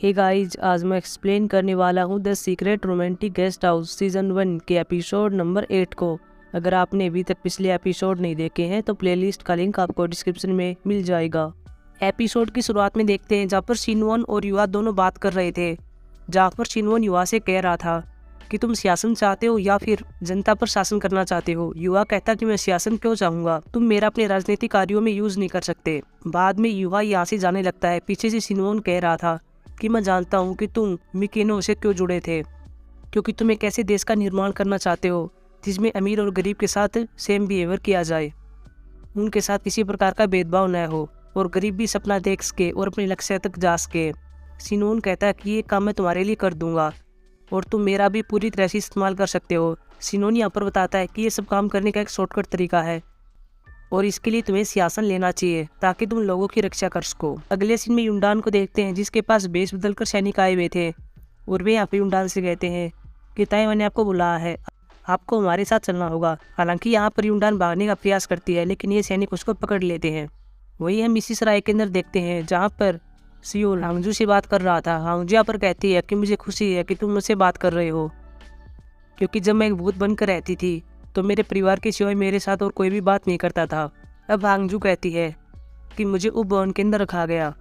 Hey guys, आज मैं explain करने वाला हूँ the secret romantic guest house season 1 के एपिसोड नंबर 8 को। अगर आपने अभी तक पिछले एपिसोड नहीं देखे हैं तो प्लेलिस्ट का लिंक आपको डिस्क्रिप्शन में मिल जाएगा। एपिसोड की शुरुआत में देखते हैं जहाँ पर शिनवोन और युवा दोनों बात कर रहे थे। जहाँ पर शिनवोन युवा से कह रहा था कि तुम सियासन चाहते हो या फिर जनता पर शासन करना चाहते हो। युवा कहता कि मैं सियासन क्यों चाहूँगा, तुम मेरा अपने राजनीतिक कार्यों में यूज़ नहीं कर सकते। बाद में युवा यहाँ से जाने लगता है। पीछे से शिनवोन कह रहा था कि मैं जानता हूँ कि तुम मिकेनो से क्यों जुड़े थे, क्योंकि तुम एक ऐसे देश का निर्माण करना चाहते हो जिसमें अमीर और गरीब के साथ सेम बिहेवियर किया जाए, उनके साथ किसी प्रकार का भेदभाव न हो और गरीब भी सपना देख सके और अपने लक्ष्य तक जा सके। शिनवोन कहता है कि ये काम मैं तुम्हारे लिए कर दूंगा और तुम मेरा भी पूरी तरह से इस्तेमाल कर सकते हो। शिनवोन यहाँ पर बताता है कि ये सब काम करने का एक शॉर्टकट तरीका है और इसके लिए तुम्हें सियासन लेना चाहिए ताकि तुम लोगों की रक्षा कर सको। अगले सीन में युंडान को देखते हैं जिसके पास बेस बदलकर सैनिक आए हुए थे और वे यहाँ पे युंडान से कहते हैं कि ताइवान ने आपको बुलाया है, आपको हमारे साथ चलना होगा। हालांकि यहाँ पर युंडान भागने का प्रयास करती है लेकिन ये सैनिक उसको पकड़ लेते हैं। वही हम इसी सराय के अंदर देखते हैं जहाँ पर सियोल हांगजू से बात कर रहा था। हांगजू यहाँ पर कहती है कि मुझे खुशी है कि तुम मुझसे बात कर रहे हो, क्योंकि जब मैं एक भूत बनकर रहती थी तो मेरे परिवार के सिवाय मेरे साथ और कोई भी बात नहीं करता था। अब हांगजू कहती है कि मुझे उपभवन के अंदर रखा गया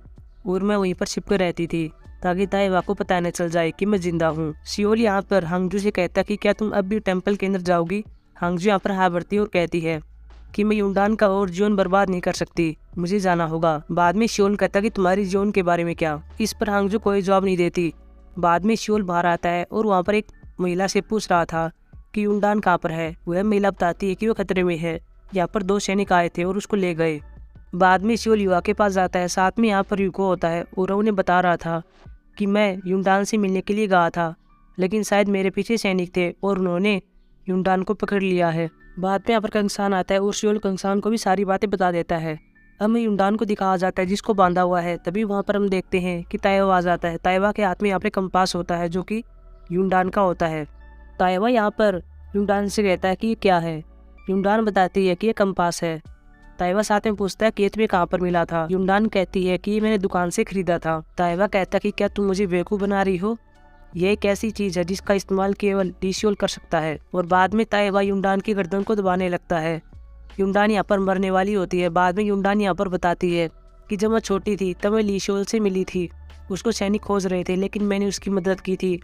और मैं वहीं पर छिपकर रहती थी ताकि ताइवा को पता न चल जाए कि मैं जिंदा हूँ। सियोल यहाँ पर हांगजू से कहता कि क्या तुम अब भी टेम्पल के अंदर जाओगी। हांगजू यहाँ पर हाँ भरती और कहती है कि मैं युंडान का और जीवन बर्बाद नहीं कर सकती, मुझे जाना होगा। बाद में सियोल कहता कि तुम्हारी जीवन के बारे में क्या। इस पर हांगजू कोई जवाब नहीं देती। बाद में सियोल बाहर आता है और वहाँ पर एक महिला से पूछ रहा था कि युंडान कहाँ पर है। वह महिला बताती है कि वो खतरे में है। यहाँ पर 2 सैनिक आए थे और उसको ले गए। बाद में सियोल युवा के पास जाता है, साथ में यहाँ पर यूको होता है और उन्हें बता रहा था कि मैं युंडान से मिलने के लिए गया था लेकिन शायद मेरे पीछे सैनिक थे और उन्होंने युंडान को पकड़ लिया है। बाद में यहाँ पर कंगसान आता है और सियोल कंगसान को भी सारी बातें बता देता है। हमें युंडान को दिखाया जाता है जिसको बांधा हुआ है। तभी वहाँ पर हम देखते हैं कि ताइवा आ जाता है। ताइवा के हाथ में यहाँ पर कंपास होता है जो कि युंडान का होता है। ताइवा यहाँ पर युंडान से कहता है कि ये क्या है। युंडान बताती है कि ये कंपास है। ताइवा साथ में पूछता है कि ये तुम्हें कहाँ पर मिला था। युंडान कहती है कि ये मैंने दुकान से खरीदा था। ताइवा कहता है कि क्या तुम मुझे बेवकूफ़ बना रही हो, ये एक ऐसी चीज़ है जिसका इस्तेमाल केवल डिसियोल कर सकता है। और बाद में ताइवा युंडान की गर्दन को दबाने लगता है। युंडान यहाँ पर मरने वाली होती है। बाद में युंडान यहाँ पर बताती है कि जब मैं छोटी थी तब मैं लिसियोल से मिली थी, उसको सैनिक खोज रहे थे लेकिन मैंने उसकी मदद की थी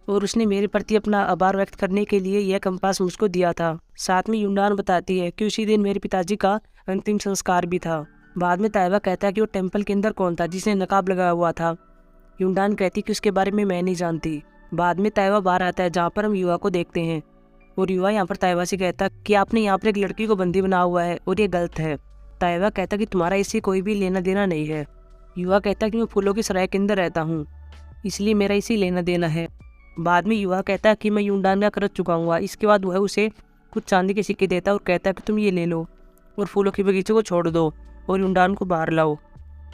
और उसने मेरे प्रति अपना आभार व्यक्त करने के लिए यह कंपास मुझको दिया था। साथ में युंडान बताती है कि उसी दिन मेरे पिताजी का अंतिम संस्कार भी था। बाद में ताइवा कहता है कि वो टेम्पल के अंदर कौन था जिसने नकाब लगाया हुआ था। युंडान कहती कि उसके बारे में मैं नहीं जानती। बाद में ताइवा बाहर आता है जहाँ पर हम युवा को देखते हैं और युवा यहाँ पर ताइवा से कहता कि आपने यहाँ पर एक लड़की को बंदी बना हुआ है और ये गलत है। ताइवा कहता कि तुम्हारा इससे कोई भी लेना देना नहीं है। युवा कहता कि मैं फूलों की सराय के अंदर रहता हूँ इसलिए मेरा इसी लेना देना है। बाद में युवा कहता है कि मैं युंडान का कर्ज चुकाऊंगा। इसके बाद वह उसे कुछ चांदी के सिक्के देता है और कहता है कि तुम ये ले लो और फूलों के बगीचे को छोड़ दो और युंडान को बाहर लाओ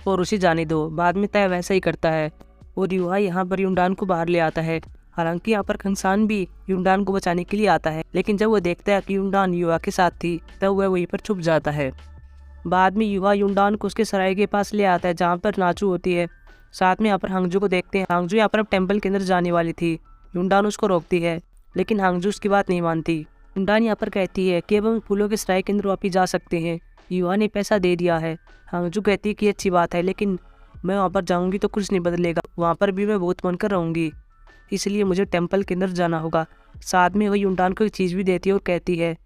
और उसे जाने दो। बाद में तय वैसा ही करता है और युवा यहाँ पर युंडान को बाहर ले आता है। हालांकि यहाँ पर कंसान भी युंडान को बचाने के लिए आता है लेकिन जब वह देखता है कि युंडान युवा के साथ थी तब वह वहीं पर छुप जाता है। बाद में युवा युंडान को उसके सराय के पास ले आता है जहाँ पर नाचू होती है। साथ में यहाँ पर हांगजू को देखते हैं। हांगजू यहाँ पर अब टेम्पल के अंदर जाने वाली थी। युंडान उसको रोकती है लेकिन हांगजू उसकी बात नहीं मानती। युंडान यहाँ पर कहती है कि अब हम फूलों के सराय के अंदर वापस जा सकते हैं, युवा ने पैसा दे दिया है। हांगजू कहती है कि अच्छी बात है लेकिन मैं वहाँ पर जाऊँगी तो कुछ नहीं बदलेगा, वहाँ पर भी मैं भूत बनकर रहूँगी, इसलिए मुझे टेम्पल के अंदर जाना होगा। साथ में वह युंडान को एक चीज़ भी देती है और कहती है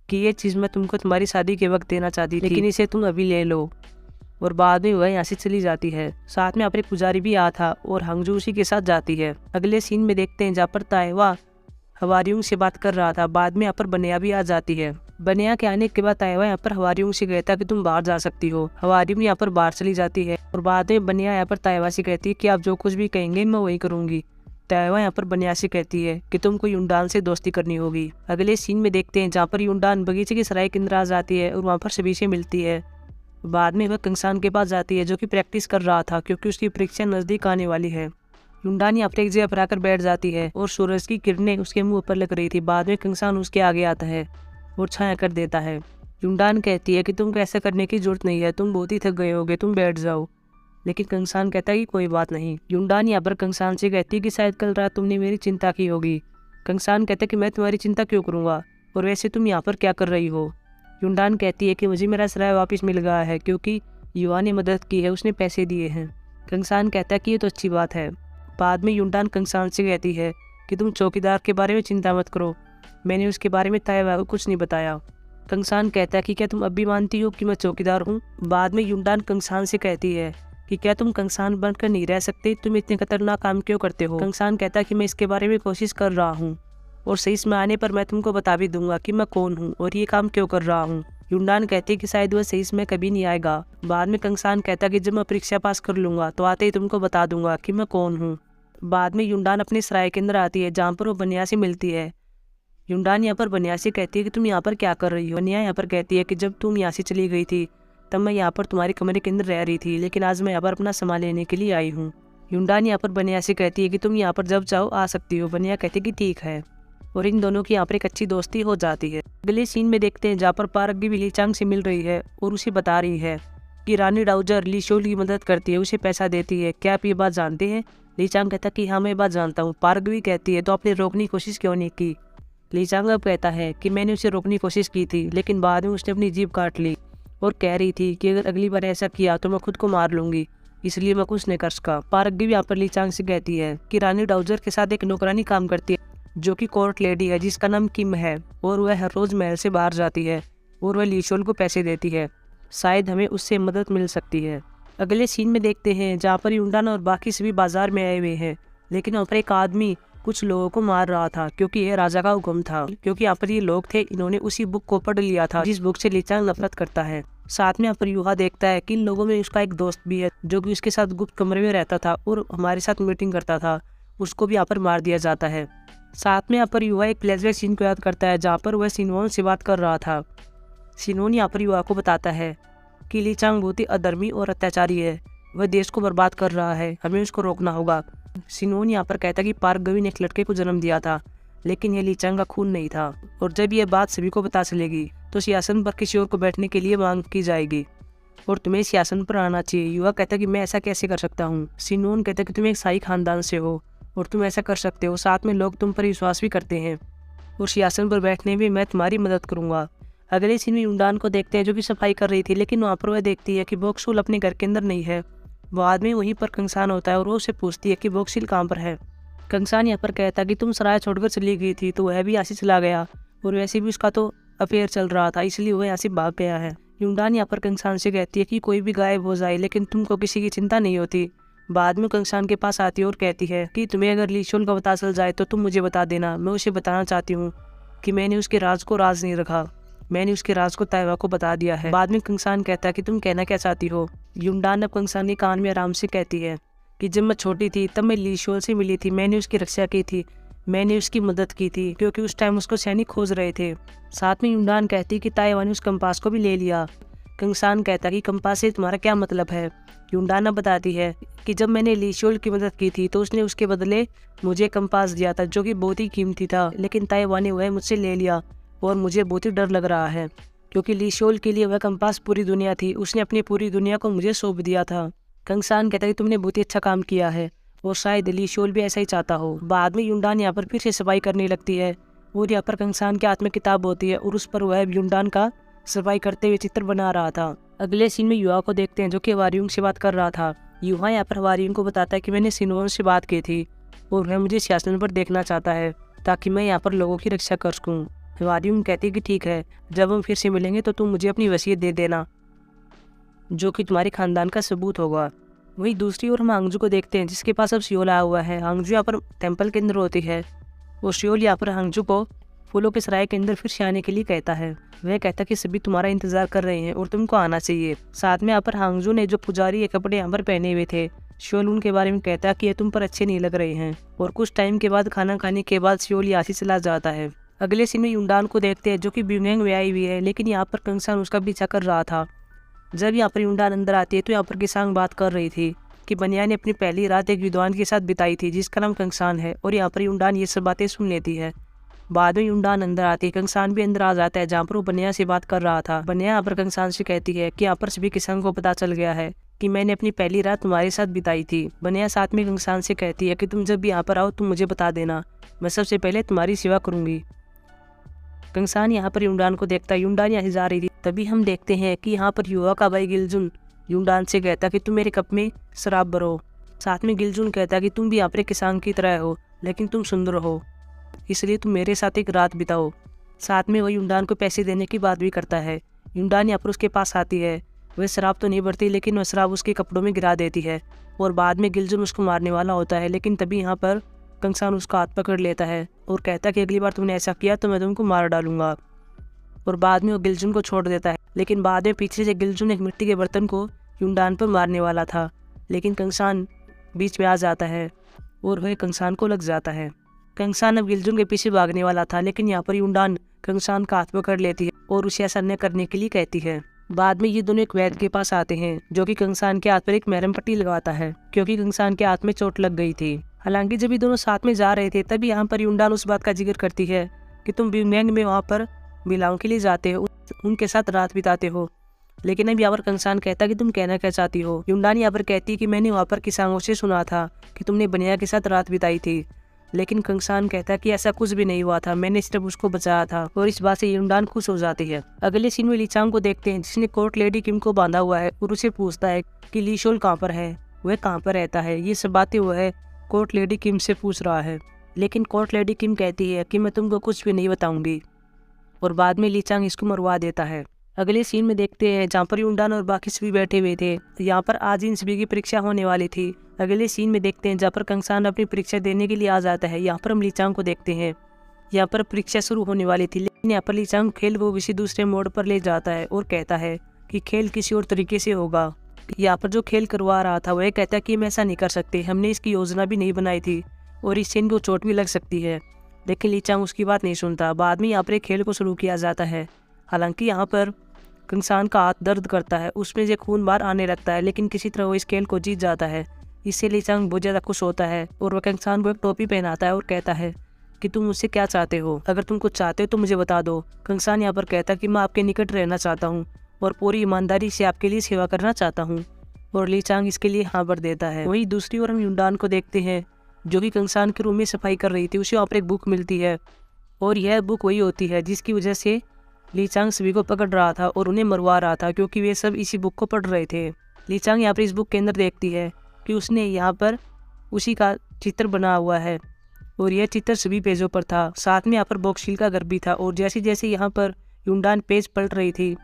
कि ये चीज़ मैं तुमको तुम्हारी शादी के वक्त देना चाहती थी लेकिन इसे तुम अभी ले लो। और बाद में वह यहाँ से चली जाती है। साथ में अपने पुजारी भी आया था और हांगजू उसी के साथ जाती है। अगले सीन में देखते हैं जहाँ पर ताइवा हवारियों से बात कर रहा था। बाद में यहाँ पर बनिया भी आ जाती है। बनिया के आने के बाद ताइवा यहाँ पर हवारियों से कहता कि तुम बाहर जा सकती हो। हवारियों यहाँ पर बाहर चली जाती है और बाद में बनिया यहाँ पर ताइवा से कहती है कि आप जो कुछ भी कहेंगे मैं वही करूँगी। ताइवा यहाँ पर बनिया से कहती है कि तुमको युंडान से दोस्ती करनी होगी। अगले सीन में देखते हैं जहाँ पर युंडान बगीचे की सराय के अंदर आ जाती है और वहाँ पर सभी से मिलती है। बाद में वह कंगसान के पास जाती है जो कि प्रैक्टिस कर रहा था क्योंकि उसकी परीक्षा नज़दीक आने वाली है। युंडान यहाँ पर एक जगह पर आकर बैठ जाती है और सूरज की किरणें उसके मुंह पर लग रही थी। बाद में कंगसान उसके आगे आता है और छाया कर देता है। युंडान कहती है कि तुमको ऐसा करने की जरूरत नहीं है, तुम बहुत ही थक गए होगे, तुम बैठ जाओ। लेकिन कंगसान कहता है कि कोई बात नहीं। युंडान यहाँ पर कंगसान से कहती है कि शायद कल रात तुमने मेरी चिंता की होगी। कंगसान कहता है कि मैं तुम्हारी चिंता क्यों करूँगा, और वैसे तुम यहाँ पर क्या कर रही हो। युंडान कहती है कि मुझे मेरा सराय वापस मिल गया है क्योंकि युवा ने मदद की है, उसने पैसे दिए हैं। कंगसान कहता है कि ये तो अच्छी बात है। बाद में युंडान कंगसान से कहती है कि तुम चौकीदार के बारे में चिंता मत करो, मैंने उसके बारे में ताया को कुछ नहीं बताया। कंगसान कहता है कि क्या तुम अब भी मानती हो कि मैं चौकीदार हूँ। बाद में युंडान कंगसान से कहती है कि क्या तुम कंगसान बनकर नहीं रह सकते, तुम इतने खतरनाक काम क्यों करते हो। कंगसान कहता है कि मैं इसके बारे में कोशिश कर रहा हूँ और सही समय आने पर मैं तुमको बता भी दूंगा कि मैं कौन हूँ और ये काम क्यों कर रहा हूँ। युंडान कहती है कि शायद वह सही समय कभी नहीं आएगा। बाद में कंगसान कहता है कि जब मैं परीक्षा पास कर लूंगा तो आते ही तुमको बता दूंगा कि मैं कौन हूँ। बाद में युंडान अपने सराय के अंदर आती है जहाँ पर वो बनिया से मिलती है। युंडान यहाँ पर बनिया से कहती है कि तुम यहाँ पर क्या कर रही हो। बनिया यहाँ पर कहती है कि जब तुम यहाँ से चली गई थी तब मैं यहाँ पर तुम्हारे कमरे के अंदर रह रही थी, लेकिन आज मैं यहाँ पर अपना सामान लेने के लिए आई हूँ। युंडान यहाँ पर बनिया से कहती है कि तुम यहाँ पर जब चाहो आ सकती हो। बनिया कहती है कि ठीक है, और इन दोनों की यहाँ पर एक अच्छी दोस्ती हो जाती है। अगले सीन में देखते हैं जहाँ पर पार्क भी ली चांग से मिल रही है और उसे बता रही है कि रानी डाउजर ली शोल की मदद करती है, उसे पैसा देती है। क्या आप ये बात जानते हैं। ली चांग कहता कि हाँ मैं बात जानता हूँ। पार्क भी कहती है तो आपने रोकने की कोशिश क्यों नहीं की। ली चांग अब कहता है कि मैंने उसे रोकने की कोशिश की थी, लेकिन बाद में उसने अपनी जीभ काट ली और कह रही थी कि अगर अगली बार ऐसा किया तो मैं खुद को मार लूंगी, इसलिए मैं कुछ नहीं कर सका। पार्क भी यहाँ पर ली चांग से कहती है कि रानी डाउजर के साथ एक नौकरानी काम करती है जो कि कोर्ट लेडी है जिसका नाम किम है, और वह हर रोज महल से बाहर जाती है और वह ली शोल को पैसे देती है, शायद हमें उससे मदद मिल सकती है। अगले सीन में देखते हैं जहाँ पर युंडान और बाकी सभी बाजार में आए हुए हैं, लेकिन वहाँ पर एक आदमी कुछ लोगों को मार रहा था क्योंकि यह राजा का हुक्म था। क्योंकि यहाँ पर ये लोग थे, इन्होंने उसी बुक को पढ़ लिया था जिस बुक से ली चांग नफरत करता है। साथ में यहाँ पर युहा देखता है कि इन लोगों में उसका एक दोस्त भी है जो कि उसके साथ गुप्त कमरे में रहता था और हमारे साथ मीटिंग करता था, उसको भी यहाँ पर मार दिया जाता है। साथ में यहाँ पर युवा एक फ्लैशबैक सीन को याद करता है जहाँ पर वह सिनवोन से बात कर रहा था। सिनवोन यहाँ पर युवा को बताता है कि ली चांग बहुत ही अधर्मी और अत्याचारी है, वह देश को बर्बाद कर रहा है, हमें उसको रोकना होगा। सिनवोन यहाँ पर कहता है कि पार्क गवी ने एक लड़के को जन्म दिया था, लेकिन यह ली चांग का खून नहीं था, और जब यह बात सभी को पता चलेगी तो सिंहासन पर किसी और को बैठने के लिए मांग की जाएगी और तुम्हें सिंहासन पर आना चाहिए। युवा कहता है कि मैं ऐसा कैसे कर सकता हूँ। सिनवोन कहता है कि तुम एक शाही खानदान से हो और तुम ऐसा कर सकते हो, साथ में लोग तुम पर विश्वास भी करते हैं और सिंहासन पर बैठने में मैं तुम्हारी मदद करूंगा। अगले सीन में युंडान को देखते हैं जो कि सफाई कर रही थी, लेकिन वहाँ पर वह देखती है कि बॉक्सूल अपने घर के अंदर नहीं है। वो आदमी वहीं पर कंगसान होता है और वो उसे पूछती है कि बॉक्सील कहाँ पर है। कंगसान यहाँ पर कहता है कि तुम सराय छोड़कर चली गई थी तो वह भी यहाँ से चला गया, और वैसे भी उसका तो अफेयर चल रहा था, इसलिए वह यहाँ से भाग गया है। युंडान यहाँ पर कंगसान से कहती है कि कोई भी गायब हो जाए लेकिन तुमको किसी की चिंता नहीं होती। बाद में कंगसान के पास आती है और कहती है कि तुम्हें अगर ली शोल का पता चल जाए तो तुम मुझे बता देना। मैं उसे बताना चाहती हूँ कि मैंने उसके राज को राज नहीं रखा, मैंने उसके राज को ताइवा को बता दिया है। बाद में कंगसान कहता है कि तुम कहना क्या चाहती हो। युंडान अब कंगसान के कान में आराम से कहती है कि जब मैं छोटी थी तब मैं ली शोल से मिली थी, मैंने उसकी रक्षा की थी, मैंने उसकी मदद की थी क्योंकि उस टाइम उसको सैनिक खोज रहे थे। साथ में युंडान कहती है कि ताइवा ने उस कंपास को भी ले लिया। कंगसान कहता है कि कंपास से तुम्हारा क्या मतलब है। युंडान बताती है कि जब मैंने ली शोल की मदद की थी तो उसने उसके बदले मुझे कंपास दिया था जो कि बहुत ही कीमती था, लेकिन ताइवा ने वह मुझसे ले लिया और मुझे बहुत ही डर लग रहा है क्योंकि ली शोल के लिए वह कंपास पूरी दुनिया थी, उसने अपनी पूरी दुनिया को मुझे सौंप दिया था। कंगसान कहता है कि तुमने बहुत ही अच्छा काम किया है और शायद ली शोल भी ऐसा ही चाहता हो। बाद में युंडान यहाँ पर फिर से सफाई करने लगती है और यहाँ पर कंगसान के हाथ में किताब होती है और उस पर वह युंडान का सफाई करते हुए चित्र बना रहा था। अगले सीन में युवा को देखते हैं जो कि वारियुंग से बात कर रहा था। युवा यहाँ पर वारियुंग को बताता है कि मैंने सिनवोन से बात की थी और वह मुझे सिंहासन पर देखना चाहता है ताकि मैं यहाँ पर लोगों की रक्षा कर सकूँ। वारियुंग कहती है कि ठीक है, जब हम फिर से मिलेंगे तो तुम मुझे अपनी वसीयत दे देना जो कि तुम्हारे खानदान का सबूत होगा। वहीं दूसरी ओर हम हांगजू को देखते हैं जिसके पास अब सियोल आया हुआ है। हांगजू यहाँ पर टेम्पल के अंदर होती है और सियोल यहाँ पर हांगजू को फूलों के सराय के अंदर फिर से आने के लिए कहता है। वह कहता है कि सभी तुम्हारा इंतजार कर रहे हैं और तुमको आना चाहिए। साथ में यहाँ पर हांगजू ने जो पुजारी के कपड़े यहाँ पर पहने हुए थे, सियोल उनके बारे में कहता है कि ये तुम पर अच्छे नहीं लग रहे हैं, और कुछ टाइम के बाद खाना खाने के बाद सियोल यहाँ से चला जाता है। अगले सीन में युंडान को देखते हैं जो कि ब्यूंगैंग में आई हुई है, लेकिन यहाँ पर कंगसान उसका पीछा कर रहा था। जब यहाँ पर युंडान अंदर आती है तो यहाँ पर किसांग बात कर रही थी कि बनिया ने अपनी पहली रात एक विद्वान के साथ बिताई थी जिसका नाम कंगसान है, और यहाँ पर युंडान ये सब बातें सुन लेती है। बाद में युंडान अंदर आती है, कंगसान भी अंदर आ जाता है जहाँ पर वो बनिया से बात कर रहा था। बनिया यहाँ पर कंगसान से कहती है कि यहाँ पर सभी किसान को पता चल गया है कि मैंने अपनी पहली रात तुम्हारे साथ बिताई थी। बनिया साथ में कंगसान से कहती है कि तुम जब भी यहाँ पर आओ तुम मुझे बता देना, मैं सबसे पहले तुम्हारी सेवा करूंगी। कंगसान यहाँ पर युंडान को देखता है, युंडान यहाँ जा रही थी। तभी हम देखते हैं कि यहाँ पर युवा का भाई गिलजुन युंडान से कहता कि तुम मेरे कप में शराब भरो। साथ में गिलजुन कहता कि तुम भी यहाँ पर किसान की तरह हो, लेकिन तुम सुंदर हो, इसलिए तुम मेरे साथ एक रात बिताओ। साथ में वह युंडान को पैसे देने की बात भी करता है। युंडान यहाँ पर उसके पास आती है, वह शराब तो नहीं भरती लेकिन वह शराब उसके कपड़ों में गिरा देती है और बाद में गिलजुन उसको मारने वाला होता है। लेकिन तभी यहाँ पर कंगसान उसका हाथ पकड़ लेता है और कहता कि अगली बार तुमने ऐसा किया तो मैं तुमको मार डालूंगा। और बाद में वो गिलजुन को छोड़ देता है। लेकिन बाद में पीछे से गिलजुन एक मिट्टी के बर्तन को युंडान पर मारने वाला था, लेकिन कंगसान बीच में आ जाता है और वह कंगसान को लग जाता है। कंगसान अब गिलजुन के पीछे भागने वाला था, लेकिन यहाँ पर युंडान कंगसान का हाथ पकड़ लेती है और उसे ऐसा न करने के लिए कहती है। बाद में ये दोनों एक वैद्य के पास आते हैं जो कि कंगसान के हाथ पर एक मरहम पट्टी लगाता है, क्योंकि कंगसान के हाथ में चोट लग गई थी। हालांकि जब ये दोनों साथ में जा रहे थे तभी यहाँ पर युंडान उस बात का जिक्र करती है कि तुम ब्यूमैंग में वहाँ पर महिलाओं के लिए जाते हो, उनके साथ रात बिताते हो। लेकिन अब यहाँ पर कंगसान कहता कि तुम कहना क्या चाहती हो। युंडान यहाँ पर कहती है कि मैंने वहाँ पर किसानों से सुना था कि तुमने बनिया के साथ रात बिताई थी। लेकिन कंगसान कहता है कि ऐसा कुछ भी नहीं हुआ था, मैंने सिर्फ उसको बचाया था। और इस बात से युंडान खुश हो जाती है। अगले सीन में लीचांग को देखते हैं जिसने कोर्ट लेडी किम को बांधा हुआ है और उसे पूछता है कि लीशोल कहाँ पर है, वह कहाँ पर रहता है। ये सब बातें वह कोर्ट लेडी किम से पूछ रहा है, लेकिन कोर्ट लेडी किम कहती है कि मैं तुमको कुछ भी नहीं बताऊंगी और बाद में लीचांग इसको मरवा देता है। अगले सीन में देखते हैं जहाँ पर युंडान और बाकी सभी बैठे हुए थे। यहाँ पर आज इन सभी की परीक्षा होने वाली थी। अगले सीन में देखते हैं जहाँ पर कंगसान अपनी परीक्षा देने के लिए आ जाता है। यहाँ पर हम लीचांग को देखते हैं, यहाँ पर परीक्षा शुरू होने वाली थी, लेकिन यहाँ पर लीचांग खेल वो किसी दूसरे मोड़ पर ले जाता है और कहता है कि खेल किसी और तरीके से होगा। यहाँ पर जो खेल करवा रहा था वह कहता है कि हम ऐसा नहीं कर सकते, हमने इसकी योजना भी नहीं बनाई थी और इससे इनको चोट भी लग सकती है। लेकिन लीचांग उसकी बात नहीं सुनता। बाद में यहाँ पर एक खेल को शुरू किया जाता है। हालांकि यहाँ पर कंगसान का हाथ दर्द करता है, उसमें से खून बाहर आने लगता है, लेकिन किसी तरह वो इस खेल को जीत जाता है। इससे लीचांग बहुत ज़्यादा खुश होता है और वह कंगसान को एक टोपी पहनाता है और कहता है कि तुम मुझसे क्या चाहते हो, अगर तुम कुछ चाहते हो तो मुझे बता दो। कंगसान यहाँ पर कहता है कि मैं आपके निकट रहना चाहता हूँ और पूरी ईमानदारी से आपके लिए सेवा करना चाहता हूँ, और लीचांग इसके लिए हाँ भर देता है। वहीं दूसरी ओर हम युंडान को देखते हैं जो कि कंगसान के रूम में सफाई कर रही थी। उसे वहाँ पर एक बुक मिलती है और यह बुक वही होती है जिसकी वजह से लीचांग सभी को पकड़ रहा था और उन्हें मरवा रहा था, क्योंकि वे सब इसी बुक को पढ़ रहे थे। लीचांग यहाँ पर इस बुक के अंदर देखती है कि उसने यहाँ पर उसी का चित्र बना हुआ है और यह चित्र सभी पेजों पर था। साथ में यहाँ पर बॉक्सील का घर भी था और जैसे जैसे यहाँ पर युंडान पेज पलट रही थी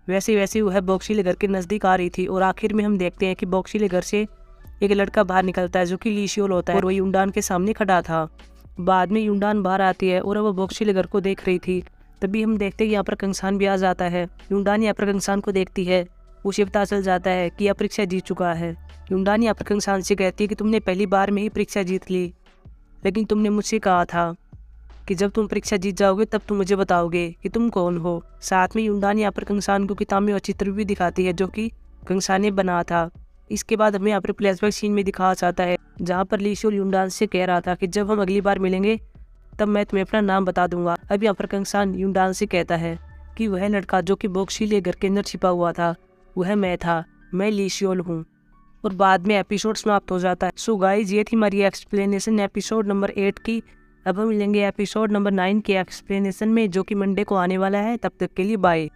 वैसे वैसे वह बॉक्सील घर के नज़दीक आ रही थी। और आखिर में हम देखते हैं कि बॉक्सील घर से एक लड़का बाहर निकलता है जो कि लीशियोल होता है और वह युंडान के सामने खड़ा था। बाद में युंडान बाहर आती है और वह बॉक्सील घर को देख रही थी। तभी हम देखते हैं कि यहाँ पर कंगसान भी आ जाता है। युंडान यहाँ पर कंगसान को देखती है, उसे पता चल जाता है कि यह परीक्षा जीत चुका है। युंडान यहाँ पर कंगसान से कहती है कि तुमने पहली बार में ही परीक्षा जीत ली, लेकिन तुमने मुझसे कहा था कि जब तुम परीक्षा जीत जाओगे तब तुम मुझे बताओगे कि तुम कौन हो। साथ में युंडान यहाँ पर कंगसान को किताब में और चित्र भी दिखाती है जो कि कंगसान ने बना था। इसके बाद हमें यहाँ पर फ्लैशबैक सीन में दिखाया जाता है जहाँ पर लीशियोल युंडान से कह रहा था कि जब हम अगली बार मिलेंगे तब मैं तुम्हें अपना नाम बता दूंगा। अब यहाँ पर कंगसान युंडान से कहता है कि वह लड़का जो कि बॉक्सील घर के अंदर छिपा हुआ था वह मैं था, मैं लीशियोल हूँ। और बाद में एपिसोड समाप्त हो जाता है। सो गाइस, ये थी हमारी एक्सप्लेनेशन एपिसोड नंबर 8 की। अब हम मिलेंगे एपिसोड नंबर 9 के एक्सप्लेनेशन में जो कि मंडे को आने वाला है। तब तक के लिए बाय।